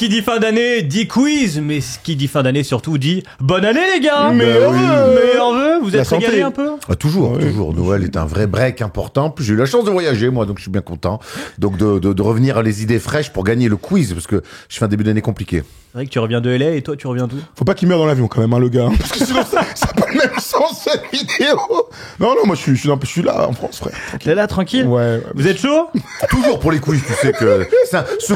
qui dit fin d'année dit quiz, mais ce qui dit fin d'année surtout dit bonne année les gars. Meilleurs vœux. Vous êtes santé. régalés un peu? Toujours. Noël est un vrai break important. Puis j'ai eu la chance de voyager, moi, donc je suis bien content. Donc de revenir à les idées fraîches pour gagner le quiz, parce que je fais un début d'année compliqué. C'est vrai que tu reviens de LA et toi tu reviens d'où? Faut pas qu'il meure dans l'avion quand même, hein, le gars. Parce que sinon, ça n'a pas le même sens, cette vidéo. Non, moi, je suis là, en France, frère. T'es là, tranquille? Ouais. Vous êtes chaud? Toujours pour les quiz, tu sais que ce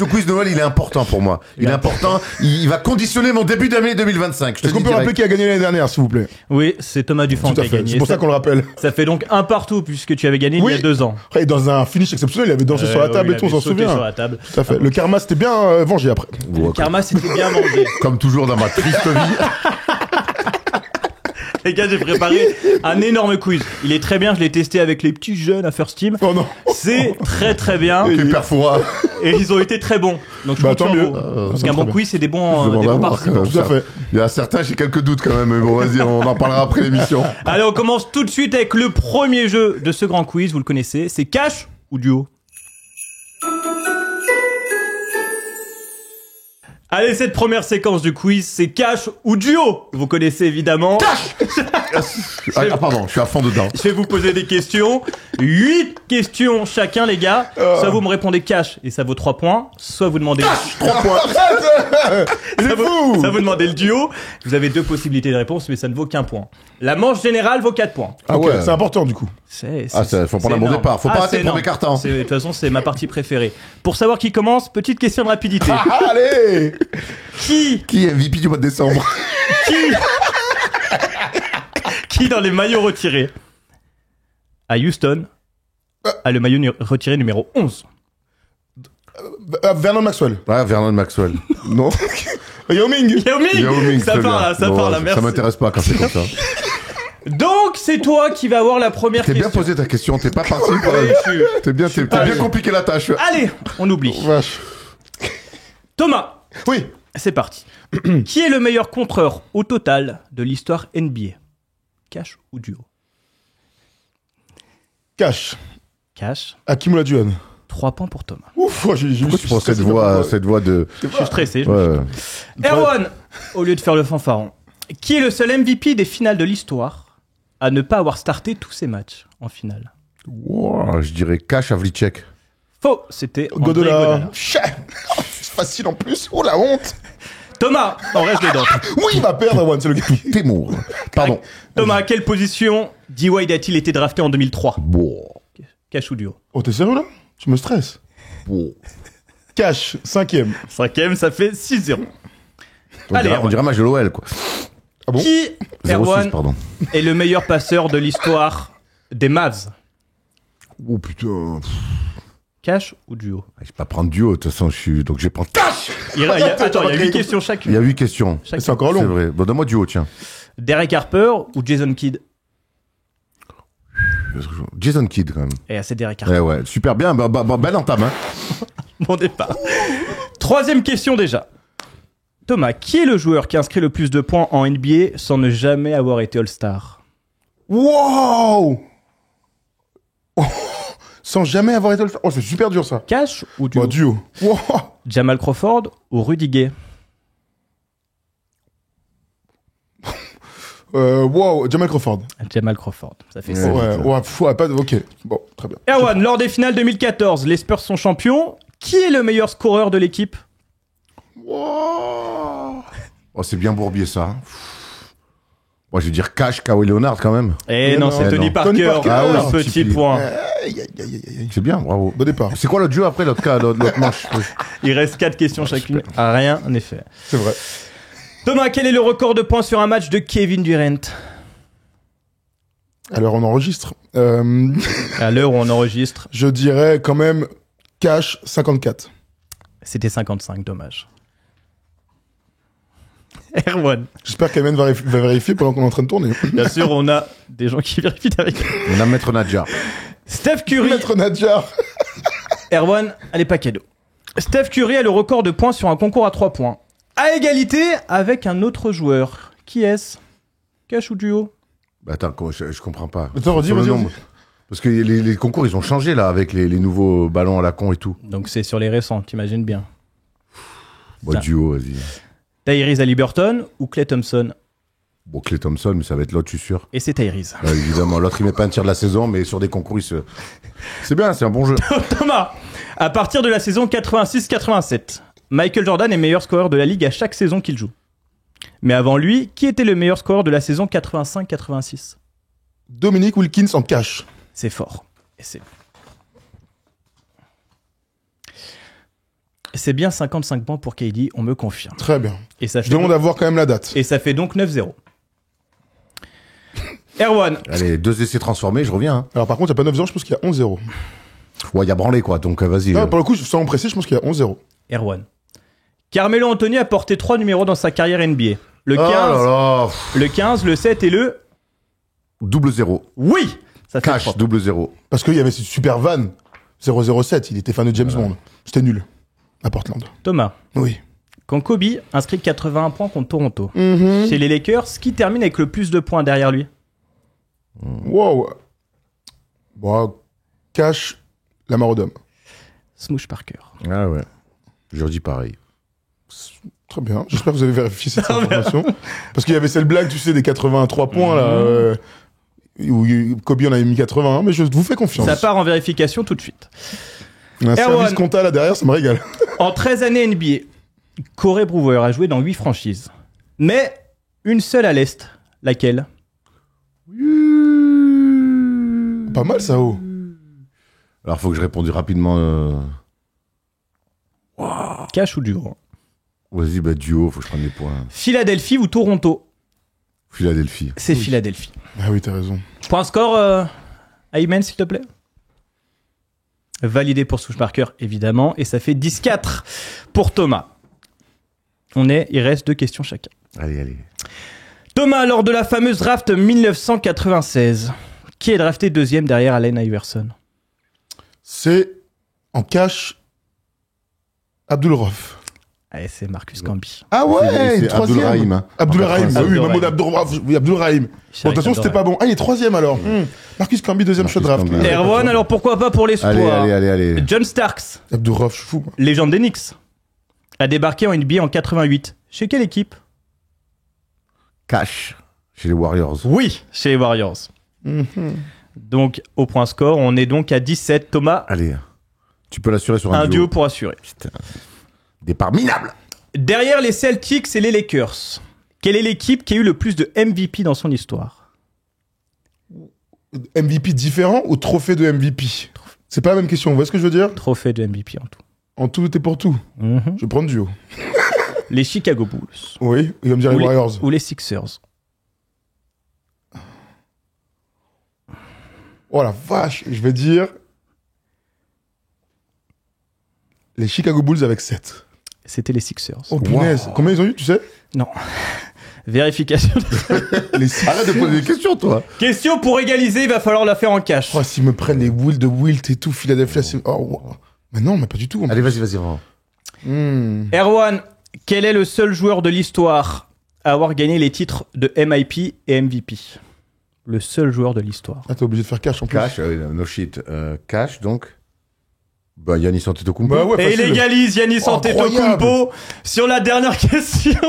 quiz de Noël, il est important pour moi. Il est important. Il va conditionner mon début d'année 2025. Est-ce qu'on peut rappeler qui a gagné l'année dernière, s'il vous plaît? Oui, c'est Thomas Dufant Tout qui à a fait. gagné. C'est pour ça qu'on le rappelle. Ça fait donc un partout puisque tu avais gagné il y a 2 ans. Après, dans un finish exceptionnel, il avait dansé sur la table et tout, on s'en souvient. Sur la table. Tout à fait. Le karma, c'était bien vengé après. Le karma, c'était bien mangé. Comme toujours dans ma triste vie. Les gars, j'ai préparé un énorme quiz. Il est très bien, je l'ai testé avec les petits jeunes à First Team. Oh non. C'est très très bien. Ok, Perfora. Et ils ont été très bons. Donc je compte tant sur mieux. vous. Parce qu'un bon quiz, c'est des bons participants. Tout à fait. Il y a certains, j'ai quelques doutes quand même. Mais bon, vas-y, on en parlera après l'émission. Allez, on commence tout de suite avec le premier jeu de ce grand quiz. Vous le connaissez, c'est cash ou duo? Allez, cette première séquence du quiz, c'est cash ou duo. Vous connaissez évidemment. Pardon, je suis à fond dedans. Je vais vous poser des questions. 8 questions chacun, les gars. Soit vous me répondez cash et ça vaut 3 points. Soit vous demandez... 3 points. Ça vous demandez le duo. Vous avez 2 possibilités de réponse, mais ça ne vaut qu'un point. La manche générale vaut 4 points. Ah ouais, c'est important du coup. Faut prendre un bon départ. Faut pas rater le premier carton. De toute façon, c'est ma partie préférée. Pour savoir qui commence, petite question de rapidité. Allez. Qui est MVP du mois de décembre? Qui dans les maillots retirés à Houston a le maillot retiré numéro 11? Vernon Maxwell. Ouais, Vernon Maxwell. Non. Yao Ming. Ça part là, merci. Ça m'intéresse pas quand c'est comme ça. Donc, c'est toi qui vas avoir la première T'es question. bien posé ta question, t'es pas parti. T'es bien compliqué la tâche. Allez, on oublie. Vache. Thomas. Oui. C'est parti. Qui est le meilleur contreur au total de l'histoire NBA? Cash ou duo? Cash. Cash. Hakim Olajuwon. 3 points pour Thomas. Ouf, j'ai Pourquoi tu prends cette voix de... Je suis stressé. Ouais. Erwan, au lieu de faire le fanfaron, qui est le seul MVP des finales de l'histoire à ne pas avoir starté tous ses matchs en finale? Wow, je dirais Cash Havlicek. Faux, c'était André Godola. C'est facile en plus. Oh la honte. Thomas, on reste dedans. Oui, il va perdre, Erwan, c'est le gars. Témour. Pardon. Thomas, à quelle position D-Wade a-t-il été drafté en 2003? Bon. Cash ou duo? Oh, t'es sérieux là? Tu me stresses. Bon. Cash, 5e. 5e, ça fait 6-0. Allez, On dirait un match de l'OL, quoi. Ah bon? Qui, 0-6, Erwan, pardon. est le meilleur passeur de l'histoire des Mavs? Oh putain. Cash ou duo? Je vais pas prendre duo, de toute façon, donc je vais prendre Cash. Attends, il y a 8 questions chacune. Il y a 8 questions. C'est encore C'est long. vrai. Bon, donne-moi duo, tiens. Derek Harper ou Jason Kidd? Jason Kidd, quand même. Et c'est Derek Harper. Ouais, super bien. Belle entame, hein. Bon départ. 3e question déjà. Thomas, qui est le joueur qui a inscrit le plus de points en NBA sans ne jamais avoir été All-Star? Wow. Oh, sans jamais avoir été le faire. Oh, c'est super dur ça. Cash ou duo? Bah, duo. Wow. Jamal Crawford ou Rudy Gay? Wow, Jamal Crawford. Jamal Crawford, ça fait Ouais, ça. pas de... Ok, bon, très bien. Erwan, lors des finales 2014, les Spurs sont champions. Qui est le meilleur scoreur de l'équipe? Wow. Oh, c'est bien bourbier, ça. hein. Moi, je vais dire Cash, Kawhi Leonard, quand même. Eh non, c'est Tony Parker. Tony Parker. Ah oui, Ah, petit petit point. C'est bien, bravo. Bon départ. C'est quoi l'autre jeu après, l'autre manche? Il reste 4 questions chacune. Rien n'est fait. C'est vrai. Thomas, quel est le record de points sur un match de Kevin Durant? Alors on enregistre. À l'heure où on enregistre, Je dirais quand même Cash 54. c'était 55, dommage. Erwan. J'espère qu'Ayman va vérifier pendant qu'on est en train de tourner. Bien sûr, on a des gens qui vérifient avec nous. On a Maître Nadjar. Steph Curry. Maître Nadjar. Erwan, allez, pas cadeau. Steph Curry a le record de points sur un concours à 3 points. À égalité avec un autre joueur. Qui est-ce? Cash ou duo? Bah, attends, je comprends pas. Attends, redis, Sur le redis, nombre. Parce que les concours, ils ont changé, là, avec les nouveaux ballons à la con et tout. Donc c'est sur les récents, t'imagines bien. Bon, Tiens. duo, vas-y. Tyrese Haliburton ou Klay Thompson? Bon, Klay Thompson, mais ça va être l'autre, je suis sûr. Et c'est Tyrese. Ouais, évidemment, l'autre, il met pas un tir de la saison, mais sur des concours, c'est bien, c'est un bon jeu. Thomas, à partir de la saison 86-87, Michael Jordan est meilleur scoreur de la ligue à chaque saison qu'il joue. Mais avant lui, qui était le meilleur scoreur de la saison 85-86? Dominique Wilkins en cash. C'est fort. Et c'est bien 55 points pour KD, on me confirme. Très bien. Et ça Je fait demande à voir quand même la date. Et ça fait donc 9-0. Erwan, Allez, 2 essais transformés, je reviens. Hein. Alors par contre, il n'y a pas 9-0, je pense qu'il y a 11-0. Ouais, il y a branlé, quoi, donc vas-y. Non, pour le coup, sans me presser, je pense qu'il y a 11-0. Erwan. Carmelo Anthony a porté 3 numéros dans sa carrière NBA. Le 15, Oh là là. le 15, le 7 et le... Double 0. Oui, ça fait Cash, 3. double 0. Parce qu'il y avait cette super van 007, il était fan de James Bond. C'était nul. À Portland. Bon. Oui. Quand Kobe inscrit 81 points contre Toronto, Mhm. chez les Lakers, qui termine avec le plus de points derrière lui? Wow. Bon, cash, Lamar Odom. Smoosh Parker. Ah ouais. Je dis pareil. Très bien. J'espère que vous avez vérifié cette information. Parce qu'il y avait cette blague, tu sais, des 83 points, là. Où Kobe en avait mis 81, mais je vous fais confiance. Ça part en vérification tout de suite. Un Erwan. service compta là derrière, ça me régale. En 13 années NBA, Corey Brewer a joué dans 8 franchises. Mais une seule à l'Est. Laquelle? Pas mal ça, oh. Alors, faut que je réponde rapidement. Cash ou duo? Vas-y, bah duo, faut que je prenne des points. Philadelphie ou Toronto? Philadelphie. C'est Philadelphie. Ah oui, t'as raison. Point score, Ayman, s'il te plaît. Validé pour Smoosh Parker, évidemment. Et ça fait 10-4 pour Thomas. Il reste 2 questions chacun. Allez. Thomas, lors de la fameuse draft 1996, qui est drafté deuxième derrière Allen Iverson? C'est en cash Abdul-Rauf. Allez, c'est Marcus Camby. Ah ouais, C'est troisième. Abdul-Rahim. Hein. Abdul-Rahim, bah oui, Abdul-Rahim. Mahmoud Abdul-Rauf. Oui, Abdul-Rahim. Bon, de toute façon, c'était pas bon. Ah, il est troisième alors. Marcus Camby, deuxième Marcus shot draft. Camby. Erwan, alors pourquoi pas pour l'espoir? Allez. John Starks, Abdul-Rauf, je suis fou. Moi. légende des Knicks, a débarqué en NBA en 88. Chez quelle équipe? Cash. Chez les Warriors. Oui, chez les Warriors. Donc, au point score, on est donc à 17. Thomas, Allez. Tu peux l'assurer sur un, un duo pour assurer. Putain. Départ minable. Derrière les Celtics et les Lakers, quelle est l'équipe qui a eu le plus de MVP dans son histoire? MVP différent ou trophée de MVP? C'est pas la même question, vous voyez ce que je veux dire? Trophée de MVP en tout. En tout et pour tout. Je vais prendre duo. Les Chicago Bulls. Oui, il va me dire les Warriors. Ou les Sixers. Oh la vache, je vais dire les Chicago Bulls avec 7. C'était les Sixers. Oh punaise, combien ils ont eu, tu sais? Non. Vérification. Les Sixers. Arrête de poser des questions, toi. Question pour égaliser, il va falloir la faire en cash. Oh, s'ils me prennent les Wilt de Wilt et tout, Philadelphia, c'est... Oh, wow. Mais non, mais pas du tout. Allez, vas-y. Erwan, quel est le seul joueur de l'histoire à avoir gagné les titres de MIP et MVP? Le seul joueur de l'histoire. Ah, t'es obligé de faire cash en plus. Cash, no shit. Cash, donc. Bah, Yannis Antetokounmpo. Bah ouais, Et il facile. égalise Yannis Oh, Antetokounmpo sur la dernière question.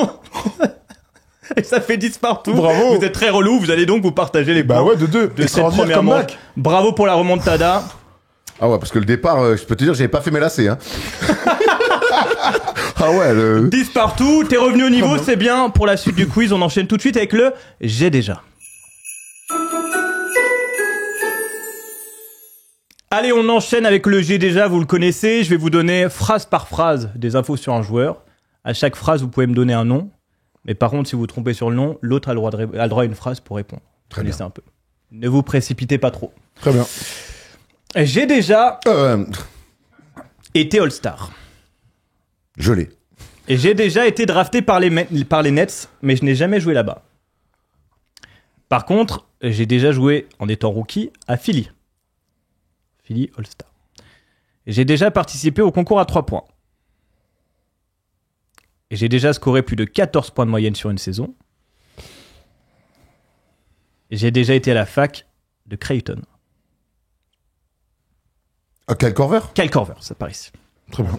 Et ça fait 10 partout. Bravo. Vous êtes très relou, vous allez donc vous partager les points Bah ouais, de 2. de cette Extraordinaire première comeback. manche. Bravo pour la remontada. Ah ouais, parce que le départ, je peux te dire, j'avais pas fait mes lacets, hein. Ah ouais, 10 partout, t'es revenu au niveau, c'est bien. Pour la suite du quiz, on enchaîne tout de suite avec le J'ai déjà. Allez, on enchaîne avec le J'ai déjà, vous le connaissez. Je vais vous donner phrase par phrase des infos sur un joueur. À chaque phrase, vous pouvez me donner un nom. Mais par contre, si vous vous trompez sur le nom, l'autre a le droit à une phrase pour répondre. Très bien. Connaissez un peu. Ne vous précipitez pas trop. Très bien. J'ai déjà été All-Star. je l'ai. Et j'ai déjà été drafté par les Nets, mais je n'ai jamais joué là-bas. Par contre, j'ai déjà joué en étant rookie à Philly. Philly All-Star. Et j'ai déjà participé au concours à 3 points. Et j'ai déjà scoré plus de 14 points de moyenne sur une saison. Et j'ai déjà été à la fac de Creighton. Kyle Korver. Kyle Korver, ça part ici. Très bien.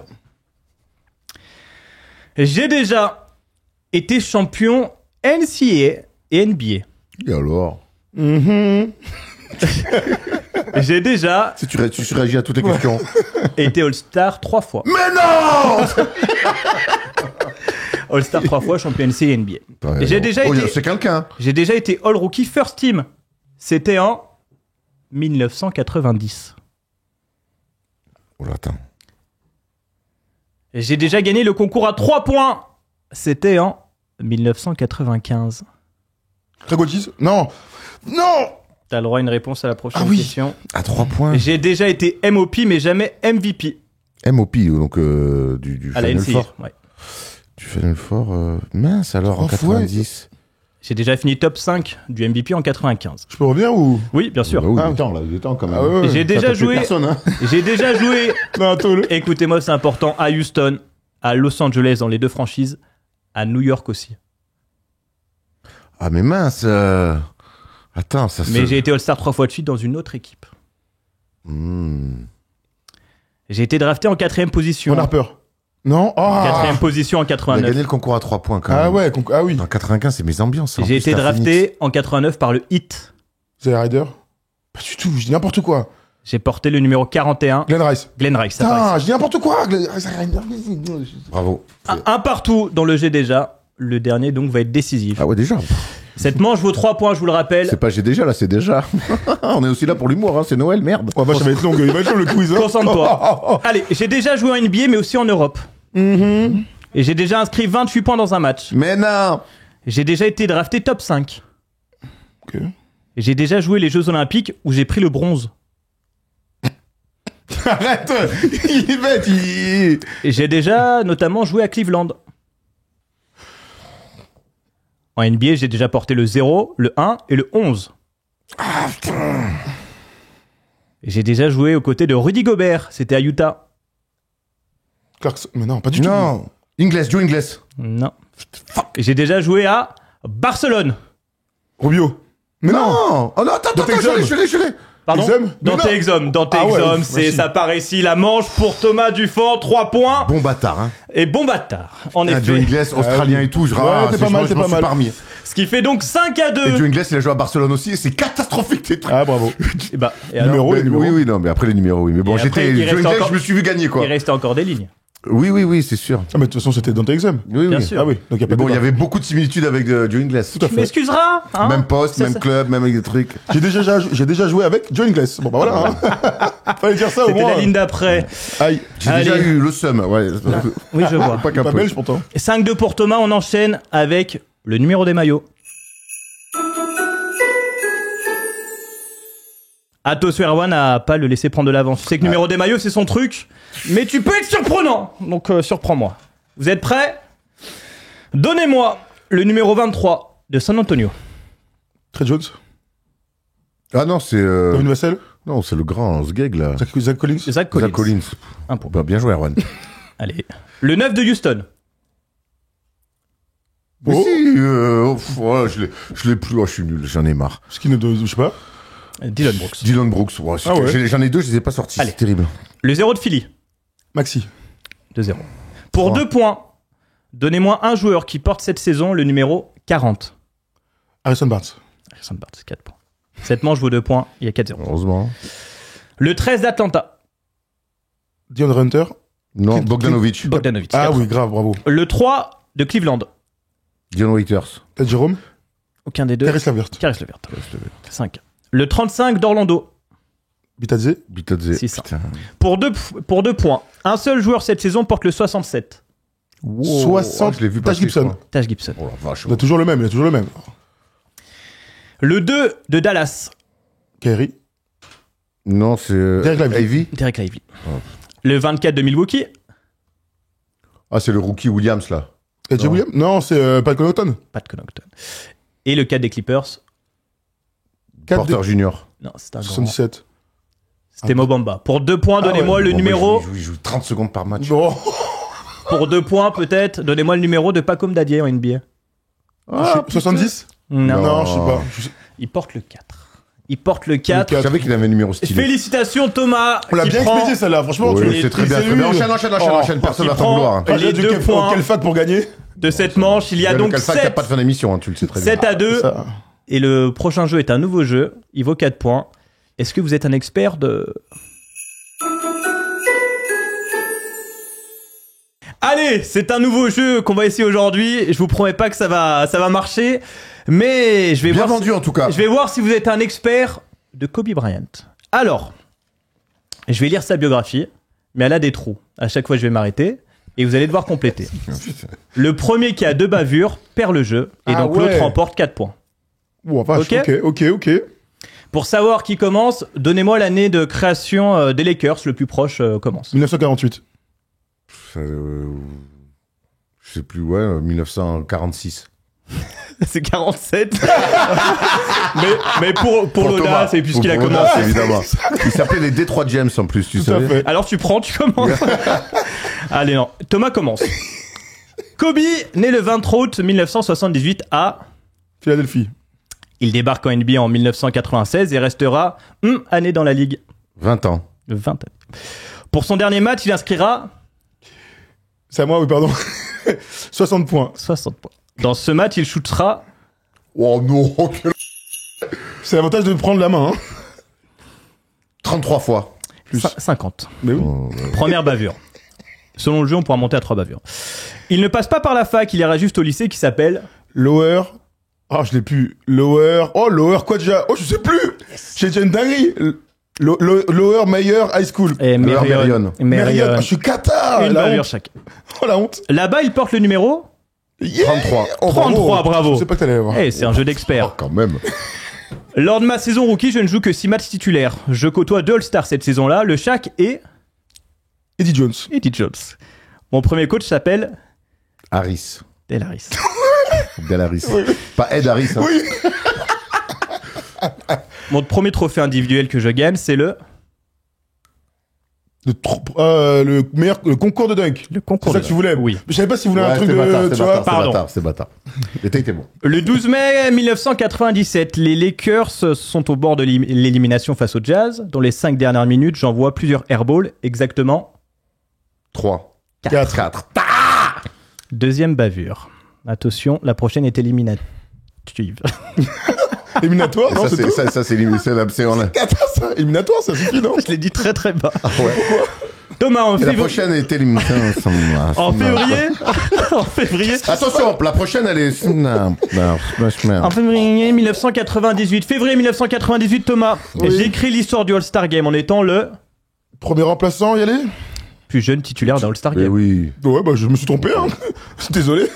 J'ai déjà été champion NCAA et NBA. Et alors J'ai déjà tu réagis à toutes les questions. été All-Star 3 fois. Mais non All-Star 3 fois, champion NCAA et NBA. Ouais, J'ai non. déjà Oh, été- c'est quelqu'un. J'ai déjà été All-Rookie First Team. C'était en 1990. Oh là, attends. J'ai déjà gagné le concours à 3 points. C'était en 1995. Craig Otis? Non. Non. T'as le droit à une réponse à la prochaine Ah oui. question. À 3 points. J'ai déjà été MOP, mais jamais MVP. MOP, donc du À la Final NCAA. Four. Ouais. Du Final Four, mince alors, en Oh, 90. J'ai déjà fini top 5 du MVP en 95. Je peux revenir ou? Oui, bien sûr. Bah oui, Ah, il est temps, là, il est temps quand même. Ah ouais, ouais. J'ai Ça déjà t'a fait joué. personne, hein. J'ai déjà joué. Non, attends, le. Écoutez-moi, c'est important. À Houston, à Los Angeles dans les deux franchises, à New York aussi. Ah, mais mince. Attends, ça se... Mais j'ai été All-Star 3 fois de suite dans une autre équipe. J'ai été drafté en 4ème position. Ron Harper. Non. Ah. 4ème position en Il a 89. gagné le concours à 3 points quand même. Ah ouais. Ah oui. En 95, c'est mes ambiances. En J'ai plus, été t'as drafté en 89 par le Heat. Zay Ryder. Pas du tout. Je dis n'importe quoi. J'ai porté le numéro 41, Glenn Rice. Glenn Rice. ça paraît. Putain, je dis n'importe quoi. Fini. Bravo. Un partout dans le G déjà. Le dernier donc va être décisif. Ah ouais, déjà. Cette manche vaut 3 points, je vous le rappelle. C'est pas j'ai déjà, là, c'est déjà. On est aussi là pour l'humour, hein. C'est Noël, merde. Oh, vache, ça va être long. Il va être long le quiz. Hein. Concentre-toi. Allez, j'ai déjà joué en NBA mais aussi en Europe. Et j'ai déjà inscrit 28 points dans un match. Mais non. J'ai déjà été drafté top 5. Ok. Et j'ai déjà joué les Jeux Olympiques où j'ai pris le bronze. Arrête. Il est bête. Et j'ai déjà notamment joué à Cleveland. En NBA, j'ai déjà porté le 0, le 1 et le 11. Et j'ai déjà joué aux côtés de Rudy Gobert. C'était à Utah. Clarkson. Mais non, pas du tout. Non. Joe Ingles. Non. Et j'ai déjà joué à Barcelone. Rubio. Mais non. Non. Oh non, attends, Dans Texum. je l'ai. Pardon Exum Dante Mais non. Exum. Dante Ah ouais, Exum, ouf, c'est, merci. ça paraît ici la manche pour Thomas Dufort. 3 points. Bon bâtard, hein. Et bon bâtard. En Ah, Joe effet. Ingles, australien et tout. Ouais, t'es pas mal, t'es pas mal. Parmi. Ce qui fait donc 5-2. Et Joe Ingles, il a joué à Barcelone aussi. Et c'est catastrophique, tes trucs. Ah, bravo. Et bah, et alors, Numéro, Mais- les numéros. oui, non, mais après les numéros, oui. Mais bon, Et après, j'étais il Joe reste Ingles, encore- je me suis vu gagner, quoi. il reste encore des lignes. Oui, c'est sûr. Ah, mais de toute façon, c'était Dante Exum. Oui, Bien oui. sûr. Ah oui, donc il y a pas Mais de bon, il y débat. avait beaucoup de similitudes avec Joe Ingles. Tout à Tu fait. m'excuseras. Hein Même poste, C'est même ça. club, même avec des trucs. J'ai déjà joué avec Joe Ingles. Bon, bah voilà. Hein. Fallait dire ça au C'était moins. la ligne d'après. Aïe. J'ai Allez. déjà eu le seum, ouais. Oui, je vois. Pas qu'un Pas peu. belge pourtant. 5-2 pour Thomas, on enchaîne avec le numéro des maillots. Atos Erwan n'a pas le laissé prendre de l'avance. Tu sais que numéro des maillots, c'est son truc, mais tu peux être surprenant. Donc surprends-moi. Vous êtes prêts? Donnez-moi le numéro 23 de San Antonio. Trey Jones. Ah non, c'est. Kevin Vassell. Non, c'est le grand Sgeg, là. Zach Collins. Zach Collins. Zach Collins. Un point. Bah, bien joué, Erwan. Allez. Le 9 de Houston. Mais Oh. si, je l'ai plus. Oh, je suis nul, j'en ai marre. Skin de, je sais pas. Dylan Brooks. Dylan Brooks. Ouais, Ah ouais. J'en ai deux, je les ai pas sortis. Allez. C'est terrible. Le 0 de Philly. Maxi. 2-0. Pour Trois. 2 points, donnez-moi un joueur qui porte cette saison le numéro 40. Harrison Barnes. Harrison Barnes, 4 points. Cette manche vaut 2 points, il y a 4-0. Heureusement. Le 13 d'Atlanta. Dion Hunter. Non, Clint- Bogdanovic. Bogdanovic. Ah 4. oui, grave, bravo. Le 3 de Cleveland. Dion Waiters. Ted Jérôme. Aucun des deux. Caris Lavert. Caris Levert. 5. Le 35 d'Orlando. Bitadze. Bitadze. 600. Putain. Pour 2 points, un seul joueur cette saison porte le 67. Wow. 60. Je l'ai vu Taj passer, Gibson. je crois. Taj Gibson. Oh la vache. Il a toujours le même, Le 2 de Dallas. Kyrie. Non, c'est. Derek Lively. Ivy. Derek Lively. Le 24 de Milwaukee. Ah, c'est le rookie Williams, là. AJ Non. Williams. Non, c'est Pat Connaughton. Pat Connaughton. Et le 4 des Clippers. 4 Porter Junior. Non, c'est un grand. 77. C'était Mobamba. Pour 2 points, donnez-moi ouais. le Bon, numéro. moi, il joue 30 secondes par match. Bon. Pour 2 points, peut-être, donnez-moi le numéro de Pacom Dadier en NBA. Ah, 70. Non. Non, je sais pas. Il porte le 4. Il porte le 4. Je savais qu'il avait un numéro stylé. Félicitations Thomas. On l'a qui bien prend expédié celle-là, franchement. Oui, tu- c'est très bien. c'est Très bien. lui. Enchaîne. Personne il va faire prend- vouloir. les J'ai dit deux points. quelle fac pour gagner De cette manche, il y a donc Il n'y a 7, pas de fin d'émission, hein, tu le sais très bien. 7 à 2. Ça. Et le prochain jeu est un nouveau jeu. Il vaut 4 points. Est-ce que vous êtes un expert de... Allez, c'est un nouveau jeu qu'on va essayer aujourd'hui. Je vous promets pas que ça va marcher, mais je vais Bien voir. vendu en tout cas. Je vais voir si vous êtes un expert de Kobe Bryant. Alors, je vais lire sa biographie, mais elle a des trous. À chaque fois, je vais m'arrêter et vous allez devoir compléter. Le premier qui a 2 bavures perd le jeu et Ah donc ouais. l'autre remporte 4 points. Ouah, vache, ok. Pour savoir qui commence, donnez-moi l'année de création des Lakers. Le plus proche commence. 1948. Je sais plus, 1946. C'est 47. mais pour Thomas. l'audace et puisqu'il a Pour commencé. l'audace, évidemment. Il s'appelait les Détroit James en plus, tu Tout à savais. fait. Alors tu commences. Allez, non. Thomas commence. Kobe, né le 23 août 1978 à... Philadelphie. Il débarque en NBA en 1996 et restera année dans la ligue. 20 ans. 20 années. Pour son dernier match, il inscrira C'est à moi, oui, pardon. 60 points. 60 points. Dans ce match, il shootera Oh non, C'est l'avantage de prendre la main. Hein. 33 fois. Plus. 50. Mais oui. Première bavure. Selon le jeu, on pourra monter à 3 bavures. Il ne passe pas par la fac, il ira juste au lycée qui s'appelle... Lower. Ah, je l'ai plus. Lower. Oh, Lower quoi déjà? Oh, je sais plus. J'ai déjà une dinguerie. Lower Meyer High School. Et Marion. Merion. Ah, je suis cata. Une La bavure honte. chaque. Oh, la honte. Là-bas, il porte le numéro... Yeah. 33. Oh, 33, bravo. Je sais pas que t'allais l'avoir. Eh, c'est un jeu d'expert. Oh, quand même. Lors de ma saison rookie, je ne joue que 6 matchs titulaires. Je côtoie 2 All-Stars cette saison-là, le Shaq et Eddie Jones. Eddie Jones. Mon premier coach s'appelle Harris. Del Harris. Del Harris. Pas Ed Harris. Hein. Oui. Mon premier trophée individuel que je gagne, c'est le Le concours de dunk. Le concours. C'est ça de que tu voulais. Oui. Mais je savais pas si vous voulez un Ouais, truc c'est de. bâtard, Tu c'est vois. bâtard, Pardon. c'est bâtard. L'été était bon. Le 12 mai 1997, les Lakers sont au bord de l'élimination face au Jazz. Dans les 5 dernières minutes, j'envoie plusieurs airballs, exactement 3. 4. Deuxième bavure. Attention, la prochaine est éliminative. Éliminatoire, non, Ça, c'est c'est tout. ça, c'est en 4, ça. Éliminatoire, ça suffit, non? Je l'ai dit très très bas. Ouais. Thomas, en Et la février. prochaine est éliminée. En février. En février. Attention, la prochaine elle est. En février 1998. Février 1998, Thomas. Oui. J'écris l'histoire du All-Star Game en étant le Premier remplaçant, y aller? plus jeune titulaire d'un All-Star Mais Game. oui. Ouais, bah, je me suis trompé, hein. Désolé.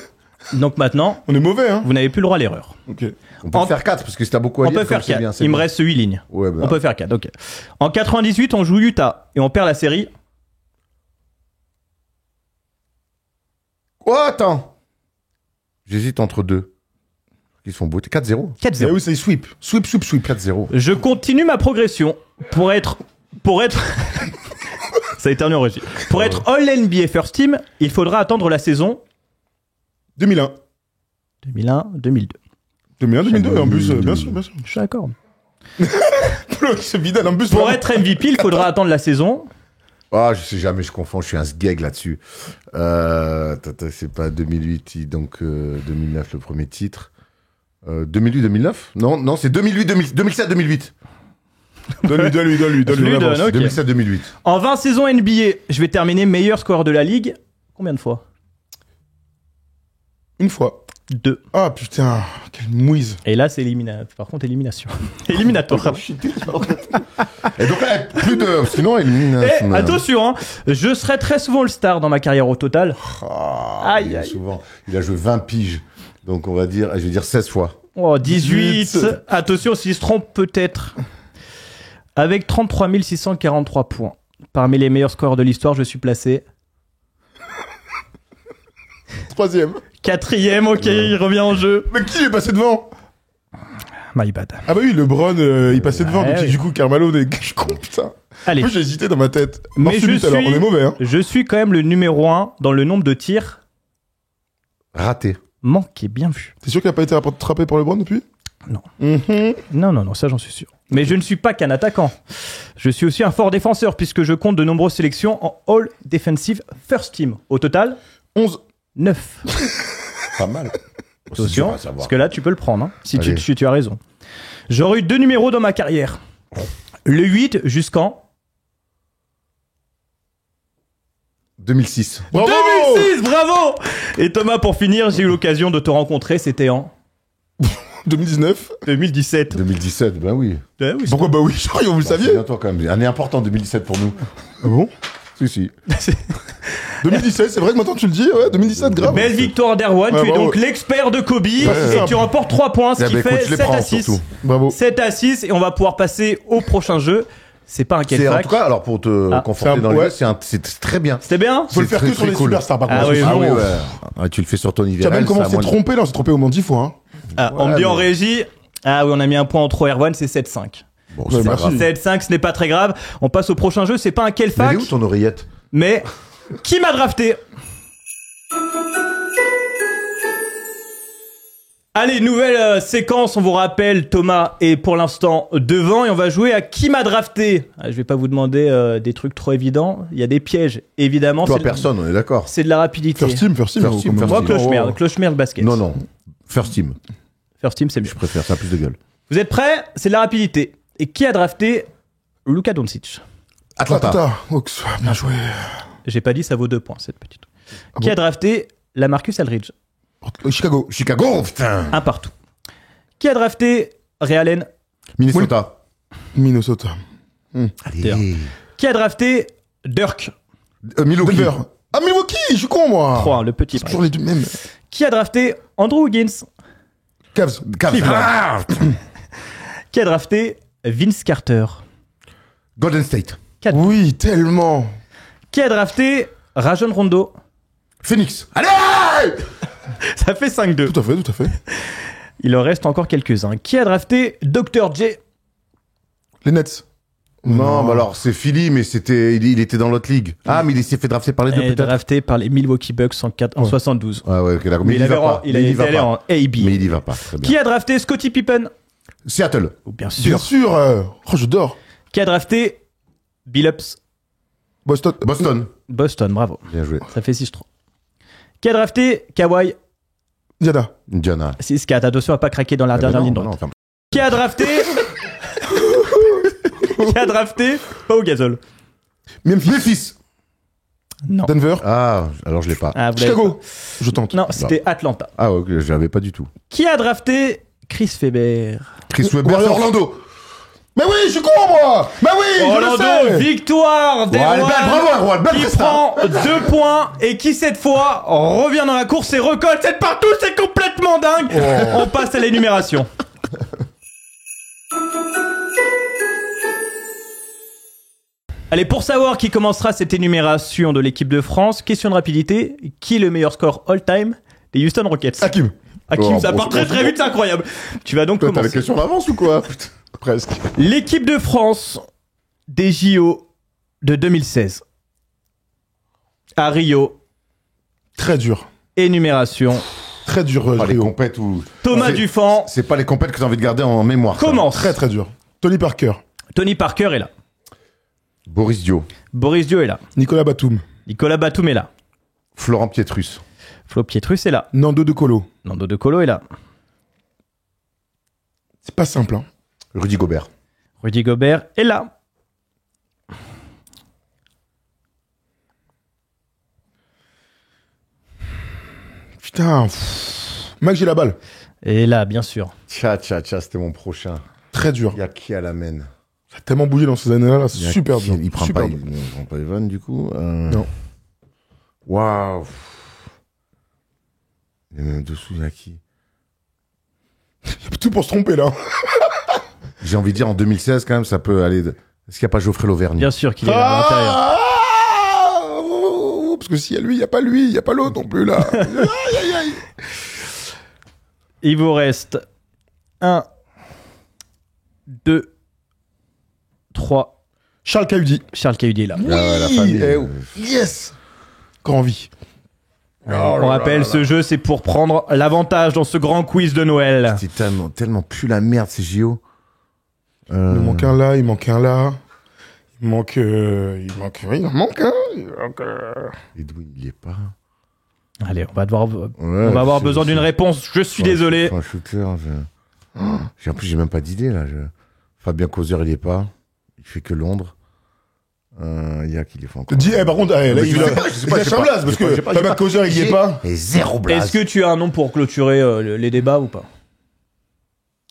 Donc maintenant, On est mauvais, hein. vous n'avez plus le droit à l'erreur. Ok. On peut En- faire 4 parce que si t'as beaucoup à On lire, peut faire comme c'est 4. bien, c'est Il me bien. reste 8 lignes. Ouais, bah. On peut faire 4, ok. En 98, on joue Utah et on perd la série. Oh, attends. J'hésite entre deux. Ils sont beaux. 4-0. 4-0. Eh oui, c'est sweep. Sweep. 4-0. Je continue ma progression pour être ça a éternué en régie. Pour être All NBA First Team, il faudra attendre la saison 2001. 2001-2002. 2001, 2002, en bus, bien sûr. Je suis d'accord. C'est bidon, en bus. Pour vraiment. être MVP, il faudra attendre la saison. Ah, je sais jamais, je confonds, je suis un sgeg là-dessus. C'est pas 2008, donc 2009 le premier titre. 2008-2009 Non, c'est 2007-2008. Donne-lui. Je lui donne, l'avance. ok. 2007-2008. En 20 saisons NBA, je vais terminer meilleur scoreur de la ligue. Combien de fois Une fois. 2. Ah, putain, quelle mouise. Et là, c'est par contre, élimination. Éliminatoire. Et donc là, plus de. Sinon, élimination. Attention, hein, je serai très souvent le star dans ma carrière au total. Aïe, aïe. Souvent. Il a joué 20 piges. Donc on va dire, je vais dire 16 fois. Oh, 18. 18. Attention, s'il se trompe peut-être. Avec 33 643 points. Parmi les meilleurs scores de l'histoire, je suis placé 3ème. 4ème, ok, il revient en jeu. Mais qui est passé devant? My bad. Ah bah oui, LeBron, il passait devant. Ouais, Donc oui. du coup, Carmelo, je suis con, putain. Allez, Moi, j'ai hésité dans ma tête. Mais Ensuite, je alors, suis- on est mauvais, hein. je suis quand même le numéro 1 dans le nombre de tirs Raté. manqués, bien vu. T'es sûr qu'il a pas été attrapé par LeBron depuis? Non. Mhm. Non, ça j'en suis sûr. Mais je ne suis pas qu'un attaquant. Je suis aussi un fort défenseur puisque je compte de nombreuses sélections en All Defensive First Team. Au total, 11. 9. Pas mal. Attention, dur à savoir. parce que là, tu peux le prendre, hein, si Allez. tu as raison. J'aurais eu 2 numéros dans ma carrière. Le 8 jusqu'en 2006. Bravo 2006, bravo. Et Thomas, pour finir, j'ai eu l'occasion de te rencontrer, c'était en 2019. 2017. 2017, ben oui. Ouais, oui, Pourquoi bah oui, vous le C'est saviez bientôt quand même. Année importante 2017 pour nous. Ah bon Si. 2017, c'est vrai que maintenant tu le dis, ouais, 2017, grave. Belle victoire d'Erwan, Ouais, tu es bravo. donc l'expert de Kobe c'est et simple. tu remportes 3 points, ce Eh qui ben, écoute, fait je les 7 prends, à 6. surtout. Bravo. 7 à 6 et on va pouvoir passer au prochain jeu. C'est pas un C'est en fac. tout cas, alors pour te Ah, conforter c'est un- dans le ouais. jeu, c'est très bien. C'était bien. Faut le faire très, que sur très les cool. superstars par Ah contre. oui, Sinon, Ah oui, ouais. Ah, tu le fais sur ton Tu as hiver. même commencé trompé là, on s'est trompé au moins 10 fois. Hein. Ah, on me Ouais, dit en mais- régie. Ah oui, on a mis un point en trop Erwan, c'est 7-5. Bon, Ouais, c'est pas merci. grave. 7-5, ce n'est pas très grave. On passe au prochain jeu, c'est pas un quel Mais elle fac, est où ton oreillette? mais qui m'a drafté? Allez, nouvelle séquence, on vous rappelle, Thomas est pour l'instant devant et on va jouer à qui m'a drafté. Ah, je vais pas vous demander des trucs trop évidents, il y a des pièges, évidemment. Toi, c'est personne, on est d'accord. c'est de la rapidité. First team, First team, quand même. first Moi, team. cloche-merde, cloche-merde basket. Non. First team. First team, c'est mieux. Je préfère, ça a plus de gueule. Vous êtes prêts? C'est de la rapidité. Et qui a drafté Luka Doncic? Atlanta. Ox, bien joué. J'ai pas dit, ça vaut 2 points, cette petite. Ah Qui bon a drafté Lamarcus Aldridge? Chicago. Chicago, putain. Un partout. Qui a drafté Ray Allen? Minnesota. Minnesota. Allez. Qui a drafté Dirk? Milwaukee. Denver. Ah, Milwaukee, je suis con moi. 3, le petit. C'est toujours les deux mêmes. Qui a drafté Andrew Wiggins? Cavs. Cleveland. Ah, Qui a drafté Vince Carter? Golden State. Oui, tellement. Qui a drafté Rajon Rondo? Phoenix. Allez. Ça fait 5-2. Tout à fait, tout à fait. Il en reste encore quelques-uns. Qui a drafté Dr. J? Les Nets. Non, bah alors c'est Philly, mais il était dans l'autre ligue. Ah, mais il s'est fait drafter par les deux Est peut-être. drafté par les Milwaukee Bucks en 72. Ah ouais, ok, d'accord. Mais Mais il il y avait va pas. il Mais était y va allé pas. en AB. Mais il y va pas. Très bien. Qui a drafté Scottie Pippen? Seattle. Oh, bien Bien sûr. sûr. Oh, je dors. Qui a drafté Billups? Boston. Boston. Boston, bravo. Bien joué. Ça fait 6-3. Qui a drafté Kawhi? Indiana. Indiana. 6-4. Attention à pas craquer dans la Ah bah dernière non, ligne non, droite. enfin, Qui a drafté Qui a drafté Pau Gasol? Memphis. Non. Denver. Ah, alors je l'ai pas. Ah, vous l'avez Chicago. Je tente. pas. Non, c'était Atlanta. Ah ok, je l'avais pas du tout. Qui a drafté Chris Faber? Chris Webber, Warriors. Orlando. Mais oui, je suis con moi. Mais oui, je le Orlando, sais. victoire d'Erwan, bravo, Erwan, belle qui presta. prend 2 points et qui cette fois revient dans la course et recolle 7 partout, c'est complètement dingue. On passe à l'énumération. Allez, pour savoir qui commencera cette énumération de l'équipe de France, question de rapidité, qui est le meilleur score all-time des Houston Rockets? Hakim. Hakim, Oh, ça bon, part très bon, très vite, c'est incroyable. Tu vas donc Toi, t'as la commencer. question d'avance ou quoi? Presque. L'équipe de France des JO de 2016. À Rio, Très dur. énumération. Très dur, Ah, les Rio. compètes où... Thomas C'est- Dufant C'est pas les compètes que t'as envie de garder en mémoire. ça. commence. Très très dur. Tony Parker. Tony Parker est là. Boris Dio. Boris Dio est là. Nicolas Batum. Nicolas Batum est là. Florent Pietrus. Flo Pietrus est là. Nando De Colo. Nando De Colo est là. C'est pas simple, hein. Rudy Gobert. Rudy Gobert est là. Putain. pff. Mac, j'ai la balle. Et là, bien sûr. Tcha, c'était mon prochain. Très dur. Il y a qui à la main? Ça a tellement bougé dans ces années-là, là, c'est Il y a super qui- dur. Il prend Super pas, dur. il prend pas Evan, du coup. Non. Waouh. Et même dessous, il y a qui? Il y a tout pour se tromper, là. J'ai envie de dire en 2016, quand même, ça peut aller. Est-ce qu'il n'y a pas Geoffrey Lauvergne? Bien sûr qu'il est là à l'intérieur. Parce que s'il y a lui, il n'y a pas lui, il n'y a pas l'autre non plus, là. Aïe, aïe, aïe. Il vous reste 1, 2, 3. Charles Cahudi. Charles Cahudi est là. Ah ouais, la famille. Yes. Encore en vie. On rappelle, ce jeu, c'est pour prendre l'avantage dans ce grand quiz de Noël. C'est tellement plus la merde, ces JO. Il manque un là, il manque un là. Il manque un. Edwin, il y est pas. Allez, on va avoir besoin d'une réponse. Je suis désolé. Un shooter, en plus, j'ai même pas d'idée, là. Fabien Causer, il y est pas. Il fait que Londres. Yak, il est pas encore. Par contre, là, il a un blaze, parce que Fabien Causer, il y est pas. Et 0 blaze. Est-ce que tu as un nom pour clôturer les débats ou pas?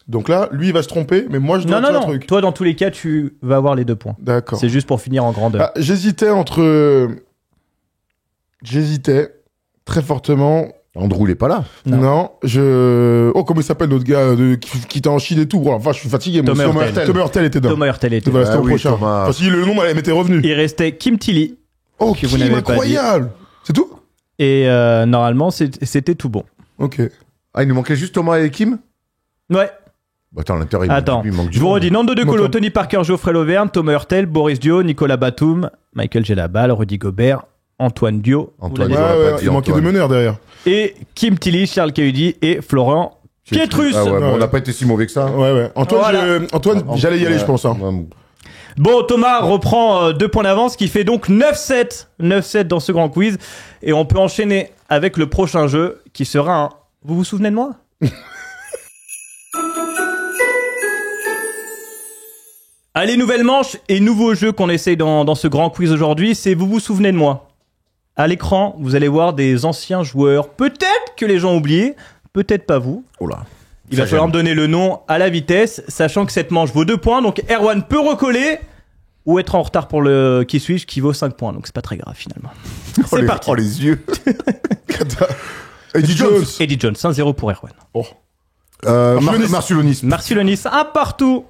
Donc là, lui, il va se tromper, mais moi, je dois dire un truc. Toi, dans tous les cas, tu vas avoir les 2 points. D'accord. C'est juste pour finir en grandeur. J'hésitais très fortement. Andrew, il est pas là. Non, Oh, comment il s'appelle notre gars qui était en Chine et tout. Bon, enfin, je suis fatigué. Thomas Hurtel était dedans. Thomas Hurtel était Voilà, c'était au oui, prochain. Thomas. Enfin, si le nom m'était revenu. Il restait Kim Tilly. Oh, que vous Kim, n'avez pas incroyable. C'est tout? Et normalement, c'était tout bon. Ok. Ah, il nous manquait juste Thomas et Kim? Ouais. Bah, attends, l'intérieur, il manque je vous redis, Nando De Colo, Tony Parker, Geoffrey Lauvergne, Thomas Hurtel, Boris Dio, Nicolas Batum, Michael Gelabal, Rudy Gobert, Antoine Dio. Antoine, il manquait de meneurs derrière. Et Kim Tilly, Charles Cahudi et Florent Pietrus. Ah ouais, bon, on n'a pas été si mauvais que ça. Ouais. Antoine, j'allais y aller, je pense. Hein. Bon, Thomas reprend 2 points d'avance, qui fait donc 9-7. 9-7 dans ce grand quiz. Et on peut enchaîner avec le prochain jeu, qui sera un... Vous vous souvenez de moi? Allez, nouvelle manche et nouveau jeu qu'on essaye dans ce grand quiz aujourd'hui, c'est Vous vous souvenez de moi? À l'écran, vous allez voir des anciens joueurs, peut-être que les gens ont oublié, peut-être pas vous. Oh là. Il va falloir me donner le nom à la vitesse, sachant que cette manche vaut 2 points, donc Erwan peut recoller ou être en retard pour le qui suis-je qui vaut 5 points, donc c'est pas très grave finalement. C'est parti. Oh les yeux. Eddie Jones. Eddie Jones, 1-0 pour Erwan. Oh. Marciulonis. Marciulonis, un partout.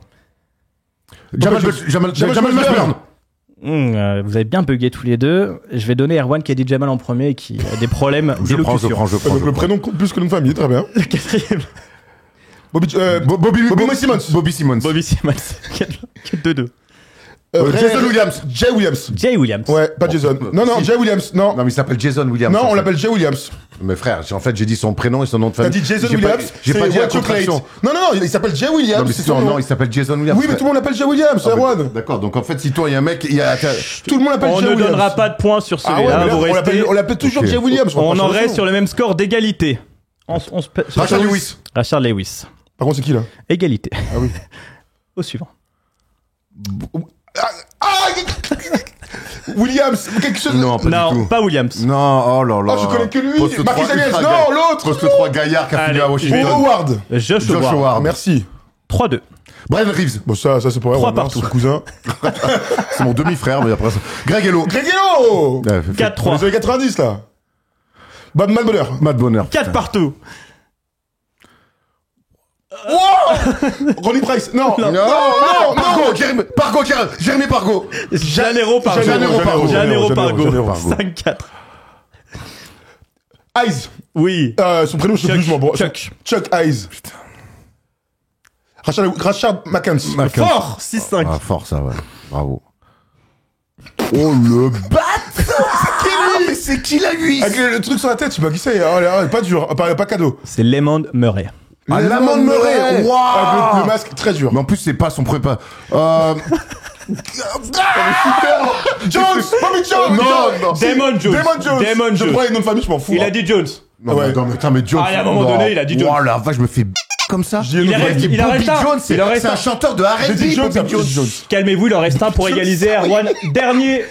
Jamal Mashburn. Vous avez bien bugué tous les deux. Je vais donner Erwan qui a dit Jamal en premier et qui a des problèmes d'élocution. Je prends. Donc le prénom compte plus que le nom de famille, très bien. Le quatrième. Bobby Simmons. Bobby Simmons. 2-2. Jason Williams. Jay Williams. Ouais, pas Jason. Non, Jay Williams. Non, mais il s'appelle Jason Williams. Non, on l'appelle Jay Williams. Mais frère, en fait, j'ai dit son prénom et son nom de T'as famille. dit Jason Williams. J'ai pas dit la Walter Clayton. contraction. Non, il s'appelle Jay Williams. Non, mais non, il s'appelle Jason Williams. Oui, mais tout le monde l'appelle Jay Williams, Erwan. D'accord, donc en fait, si toi, il y a un mec, Tout le monde l'appelle Jay On ne Williams. donnera pas de points sur Ah celui-là. ouais, Vous restez... on l'appelle toujours Ok. Jay Williams. On en reste sur le même score d'égalité. Rashard Lewis. Rashard Lewis. Par contre, c'est qui là? Égalité. Ah oui. Au suivant. Williams, quelque chose. Non, pas du Non, tout. pas Williams. Non, oh là là. Oh, je connais que lui. Poste Marquis 3, Daniels. ultra Non, Gaillard. l'autre. Poste 3 Gaillard qui a fini Allez. à Oh, Washington. Howard. Josh Josh Howard. Howard. Merci. 3-2. Brian Reeves. Bon, ça c'est pour Erwan, 3 partout. son cousin. C'est mon demi-frère, mais après ça. Greg Hello. Gréguélo. Ouais, 4-3. Les années 90, là. Matt Bonheur. Matt Bonheur. 4 partout. Ronnie Price. Non. Pargo, Jérémy Pargo. Janero Pargo. Janero Pargo. 5-4. Eyes. Oui. Son prénom, je sais plus, je m'en branle. Chuck Eyes. Putain. Rashard McCants. Fort. 6-5. Ah, fort ça, ouais. Bravo. Oh le bâtard. Mais c'est qui la lui? Avec le truc sur la tête, je sais pas qui c'est. Oh, pas dur, pas cadeau. C'est Lemond Murray. Ah, Lamont Murray. Waouh. Avec le masque très dur. Mais en plus, c'est pas son prépa. Jones. Bobby Jones. Non. Damon Jones. Je prends les noms de famille, je m'en fous. Il a dit Jones. Non, Ouais. mais attends, mais Jones. Ah, et à un moment donné, il a dit Jones. Oh la vache, je me fais comme ça. Il en reste Bobby un. Jones, Il en reste c'est un un. chanteur de J'ai dit R&B. Jones, Bobby Jones. Jones. Calmez-vous, il en reste un pour égaliser Erwan. Dernier.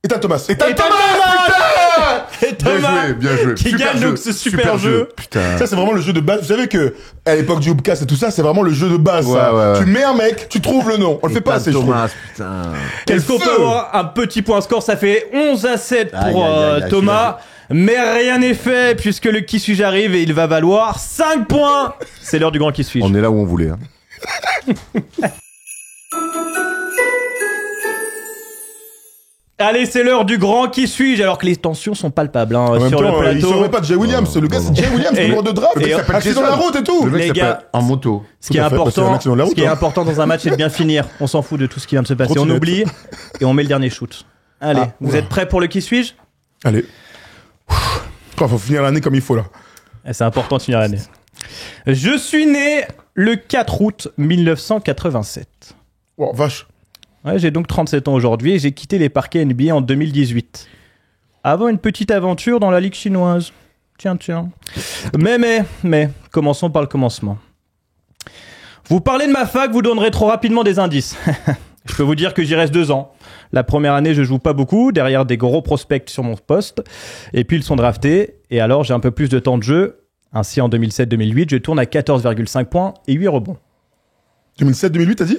Ethan Thomas. Et Thomas. Bien joué. Qui Super gagne jeu. donc ce super jeu. Putain. Ça, c'est vraiment le jeu de base. Vous savez que, à l'époque du Hoopcast et tout ça, c'est vraiment le jeu de base, ça. Ouais. Tu mets un mec, tu trouves le nom. On le fait pas assez, je trouve. Thomas, putain. Est-ce qu'on peut avoir un petit point score? Ça fait 11-7 pour Aïe, Thomas. Mais rien n'est fait puisque le qui suis-je arrive et il va valoir 5 points. C'est l'heure du grand qui suis-je. On est là où on voulait. Hein. Allez, c'est l'heure du grand qui suis-je alors que les tensions sont palpables En même sur temps, le il plateau. saurait pas de Jay Williams. Le gars, c'est Jay Williams, Et- le de draft. et- Accident de la route et tout. Le mec Les s'appelle gars, en moto. Ce qui est Tout à fait, bah, c'est un important, accident de la route, ce qui est hein. important dans un match, c'est de bien finir. On s'en fout de tout ce qui vient de se passer. On Trottinette. oublie et on met le dernier shoot. Allez, Ah, vous oula. êtes prêts pour le qui suis-je? Allez. Faut finir l'année comme il faut, là. C'est important de finir l'année. Je suis né le 4 août 1987. Oh, vache. Ouais, j'ai donc 37 ans aujourd'hui et j'ai quitté les parquets NBA en 2018. Avant une petite aventure dans la ligue chinoise. Tiens. Mais, commençons par le commencement. Vous parlez de ma fac, vous donnerez trop rapidement des indices. Je peux vous dire que j'y reste 2 ans. La première année, je joue pas beaucoup, derrière des gros prospects sur mon poste. Et puis, ils sont draftés. Et alors, j'ai un peu plus de temps de jeu. Ainsi, en 2007-2008, je tourne à 14,5 points et 8 rebonds. 2007-2008, t'as dit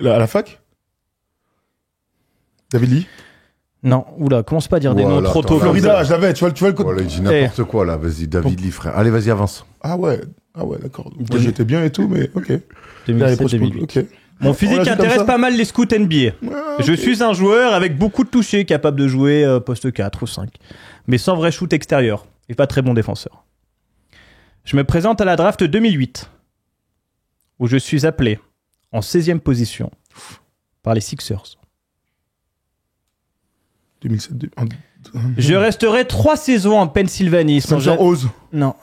à la fac David Lee Non, oula, commence pas à dire des Voilà, noms trop attends, tôt. là, Florida, je l'avais, tu vois le code. Voilà, il dit n'importe quoi là. Vas-y, David Lee, frère. Allez, vas-y, avance. Ah ouais, d'accord. Moi, j'étais bien et tout, mais ok. 2007-2008. Ok. Mon On physique l'a vu comme intéresse ça. pas mal les scouts NBA. Je suis un joueur avec beaucoup de touchés, capable de jouer poste 4 ou 5, mais sans vrai shoot extérieur et pas très bon défenseur. Je me présente à la draft 2008, où je suis appelé en 16e position par les Sixers. 2007. Je resterai 3 saisons en Pennsylvanie sans Spencer jamais... Ose. Non.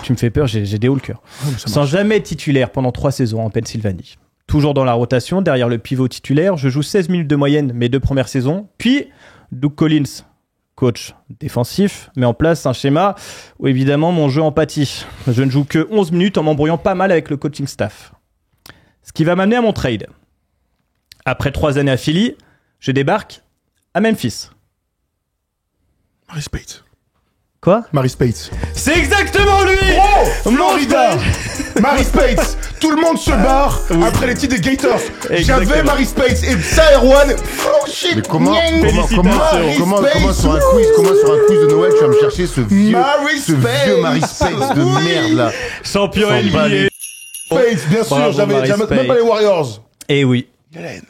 Tu me fais peur, j'ai des hauts le cœur. Sans jamais être titulaire pendant 3 saisons en Pennsylvanie. Toujours dans la rotation, derrière le pivot titulaire, je joue 16 minutes de moyenne mes 2 premières saisons. Puis, Doug Collins, coach défensif, met en place un schéma où évidemment mon jeu en pâtit. Je ne joue que 11 minutes en m'embrouillant pas mal avec le coaching staff. Ce qui va m'amener à mon trade. Après 3 années à Philly, je débarque à Memphis. Mary Spates. Quoi ? Mary Spates. C'est exactement lui ! Florida. Mary Spates. Tout le monde se barre après les titres des Gators. Exactement. J'avais Mary Spates et ça, Erwan. Oh shit. Mais comment sur un quiz de Noël, tu vas me chercher ce vieux Mary Spates de merde là. Champion Sans NBA. balle. Spates, bien sûr. Bravo, J'avais Mary même Spates. pas les Warriors. Et oui,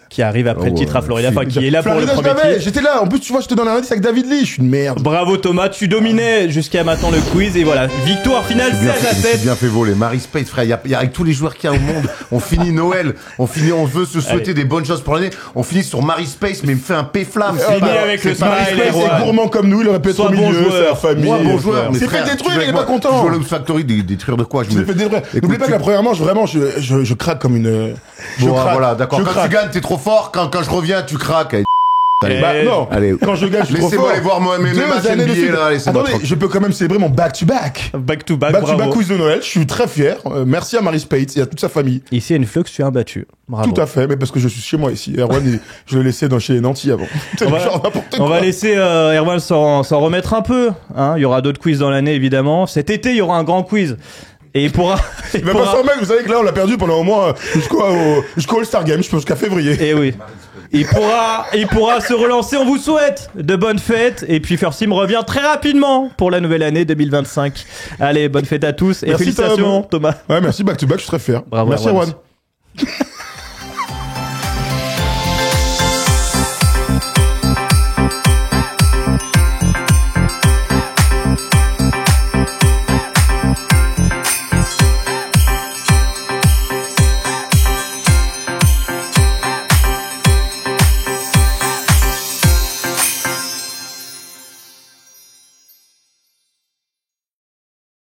qui arrive après le Oh, titre à Florida, enfin qui est là pour le Florida, je premier l'avais. titre. J'étais là. En plus, tu vois, je te donne un indice avec David Lee. Je suis une merde. Bravo Thomas, tu dominais jusqu'à maintenant le quiz et voilà, victoire finale 16 à C'est 7. bien fait voler. Mary Spates, frère, y a avec tous les joueurs qu'il y a au monde, on finit Noël, on veut se souhaiter Allez. des bonnes choses pour l'année, on finit sur Mary Spates, mais il me fait un péflamme. Fini avec le Mary smile, Spates Erwan. est gourmand comme nous. Il aurait pu être Sois au bon milieu, joueur. sa famille. Moi, bon joueur, mais C'est frère, fait détruire, tu veux il est avec pas moi, content. Je joue à l'Ops Factory, détruire de quoi? Je l'ai fait détruire. Écoute, N'oublie pas que la première manche, vraiment, je craque comme une. Bon, voilà, d'accord. Je Quand craque. tu gagnes, t'es trop fort. Quand je reviens, tu craques. Allez. Bah non, Allez. quand je gagne, je suis trop Laissez-moi fort. aller voir mes 2 matchs années de NBA, suite. là, laissez-moi Attendez, tranquille. je peux quand même célébrer mon back-to-back. Back to back, Back-to-back bravo. quiz de Noël, je suis très fier. Merci à Mary Spates et à toute sa famille. Ici à une flux, tu es imbattu. Bravo. Tout à fait, mais parce que je suis chez moi ici. Erwan, je l'ai laissé dans chez les Nantis avant. C'est On va- genre n'importe On quoi. va laisser Erwan s'en remettre un peu. Hein. Il y aura d'autres quiz dans l'année évidemment. Cet été, il y aura un grand quiz. Et il pourra... Il va pas s'en mettre, vous savez que là, on l'a perdu pendant au moins jusqu'au All-Star Game, je pense qu'à février. Et oui. Il pourra se relancer. On vous souhaite de bonnes fêtes. Et puis First Team revient très rapidement pour la nouvelle année 2025. Allez, bonne fête à tous. Et Merci, félicitations Thomas. Ouais, merci back-to-back, je suis très fier. Bravo, Merci Erwan. Erwan.